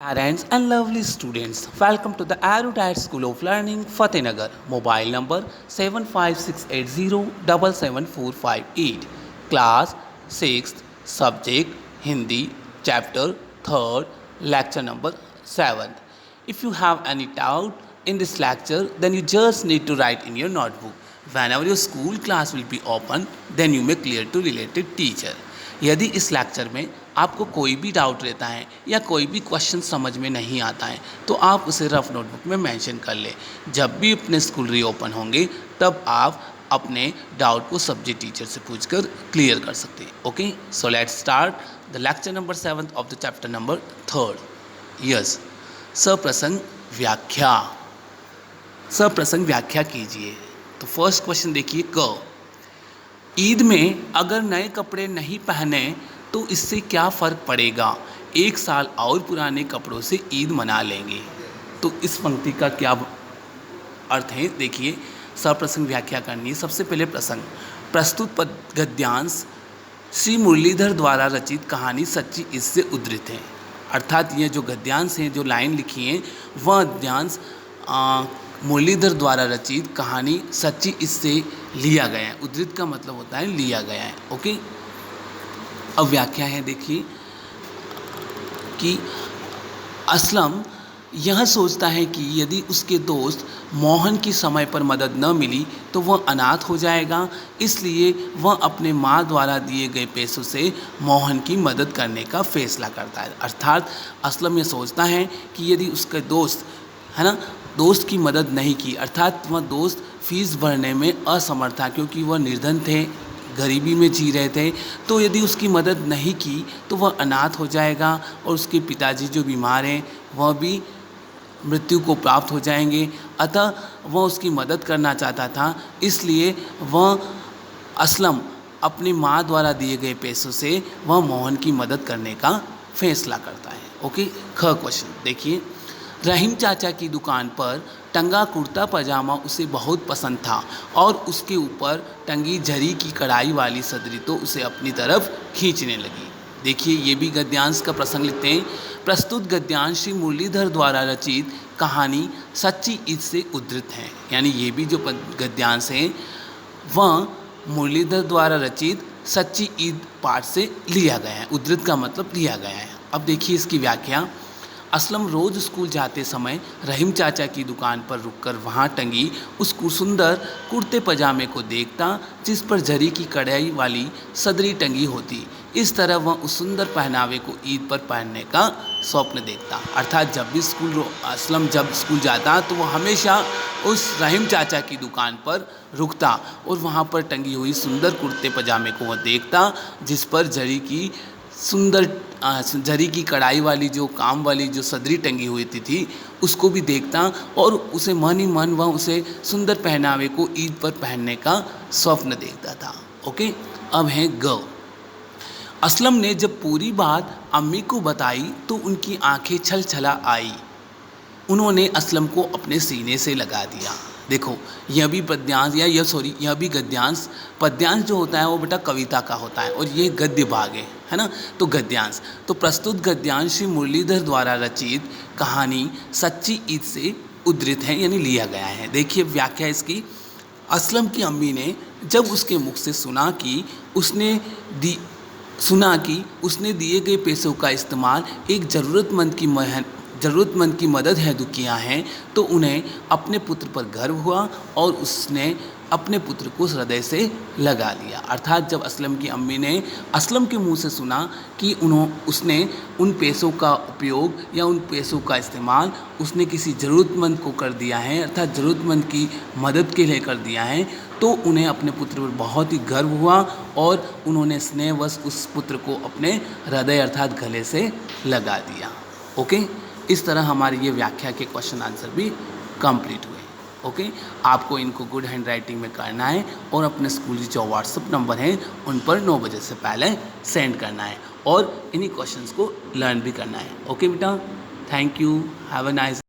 Parents and lovely students, welcome to the Erudite School of Learning, Fatehnagar. Mobile number 75680774458. Class 6th, subject Hindi, chapter 3rd, lecture number 7th. If you have any doubt in this lecture, then you just need to write in your notebook. Whenever your school class will be open, then you may clear to related teacher. यदि इस lecture में आपको कोई भी doubt रहता है या कोई भी क्वेश्चन समझ में नहीं आता है तो आप उसे रफ नोटबुक में मेंशन कर लें। जब भी अपने स्कूल रीओपन होंगे तब आप अपने डाउट को सब्जेक्ट टीचर से पूछकर क्लियर कर सकते हैं। Okay, so let's start the lecture number 7 of the chapter number 3। Yes, सप्रसंग व्याख्या। सप्रसंग व्याख्या कीजिए। तो फर्स्ट क्वेश्चन देखिए, क ईद में अगर नए कपड़े नहीं पहने तो इससे क्या फ़र्क पड़ेगा? एक साल और पुराने कपड़ों से ईद मना लेंगे। तो इस पंक्ति का क्या अर्थ है? देखिए, सप्रसंग व्याख्या करनी है। सबसे पहले प्रसंग, प्रस्तुत गद्यांश श्री मुरलीधर द्वारा रचित कहानी सच्ची इससे उद्धृत है। अर्थात ये जो गद्यांश हैं, जो लाइन लिखी हैं, वह गद्यांश मुरलीधर द्वारा रचित कहानी सच्ची इससे लिया गया है। उद्धृत का मतलब होता है लिया गया है। ओके, अब व्याख्या है। देखिए कि असलम यह सोचता है कि यदि उसके दोस्त मोहन की समय पर मदद न मिली तो वह अनाथ हो जाएगा, इसलिए वह अपने माँ द्वारा दिए गए पैसों से मोहन की मदद करने का फैसला करता है। अर्थात असलम यह सोचता है कि यदि उसके दोस्त दोस्त की मदद नहीं की, अर्थात वह दोस्त फीस भरने में असमर्थ था क्योंकि वह निर्धन थे, गरीबी में जी रहे थे, तो यदि उसकी मदद नहीं की तो वह अनाथ हो जाएगा और उसके पिताजी जो बीमार हैं वह भी मृत्यु को प्राप्त हो जाएंगे। अतः वह उसकी मदद करना चाहता था, इसलिए वह असलम अपनी माँ द्वारा दिए गए पैसों से वह मोहन की मदद करने का फैसला करता है। ओके, ख क्वेश्चन देखिए, रहीम चाचा की दुकान पर टंगा कुर्ता पजामा उसे बहुत पसंद था और उसके ऊपर टंगी जरी की कढ़ाई वाली सदरी तो उसे अपनी तरफ खींचने लगी। देखिए, ये भी गद्यांश का प्रसंग लिखते हैं। प्रस्तुत गद्यांश श्री मुरलीधर द्वारा रचित कहानी सच्ची ईद से उद्धृत हैं। यानी ये भी जो गद्यांश हैं वह मुरलीधर द्वारा रचित सच्ची ईद पाठ से लिया गया है। उद्धृत का मतलब लिया गया है। अब देखिए इसकी व्याख्या। असलम रोज़ स्कूल जाते समय रहीम चाचा की दुकान पर रुककर वहाँ टंगी उस सुंदर कुर्ते पजामे को देखता जिस पर जरी की कढ़ाई वाली सदरी टंगी होती। इस तरह वह उस सुंदर पहनावे को ईद पर पहनने का स्वप्न देखता। अर्थात जब भी असलम जब स्कूल जाता तो वह हमेशा उस रहीम चाचा की दुकान पर रुकता और वहाँ पर टंगी हुई सुंदर कुर्ते पजामे को वह देखता जिस पर जरी की कढ़ाई वाली जो काम वाली जो सदरी टंगी हुई थी उसको भी देखता और उसे मन ही मन वह उसे सुंदर पहनावे को ईद पर पहनने का स्वप्न देखता था। ओके, अब है ग। असलम ने जब पूरी बात अम्मी को बताई तो उनकी आंखें छलछला आई। उन्होंने असलम को अपने सीने से लगा दिया। देखो, यह भी पद्यांश यह भी गद्यांश। पद्यांश जो होता है वो बेटा कविता का होता है और ये गद्य भाग है ना। तो गद्यांश, तो प्रस्तुत गद्यांश श्री मुरलीधर द्वारा रचित कहानी सच्ची ईद से उद्धृत है, यानी लिया गया है। देखिए व्याख्या इसकी। असलम की अम्मी ने जब उसके मुख से सुना कि उसने दिए गए पैसों का इस्तेमाल एक ज़रूरतमंद की मदद हेतु किया है तो उन्हें अपने पुत्र पर गर्व हुआ और उसने अपने पुत्र को हृदय से लगा लिया। अर्थात जब असलम की अम्मी ने असलम के मुंह से सुना कि उसने उन पैसों का उपयोग या उन पैसों का इस्तेमाल उसने किसी ज़रूरतमंद को कर दिया है, अर्थात ज़रूरतमंद की मदद के लिए कर दिया है, तो उन्हें अपने पुत्र पर बहुत ही गर्व हुआ और उन्होंने स्नेहवश उस पुत्र को अपने हृदय अर्थात गले से लगा दिया। ओके, इस तरह हमारी ये व्याख्या के क्वेश्चन आंसर भी कंप्लीट हुए। ओके, आपको इनको गुड हैंड राइटिंग में करना है और अपने स्कूल की जो व्हाट्सएप नंबर हैं उन पर 9 बजे से पहले सेंड करना है और इन्हीं क्वेश्चंस को लर्न भी करना है। ओके बेटा, thank you, have a nice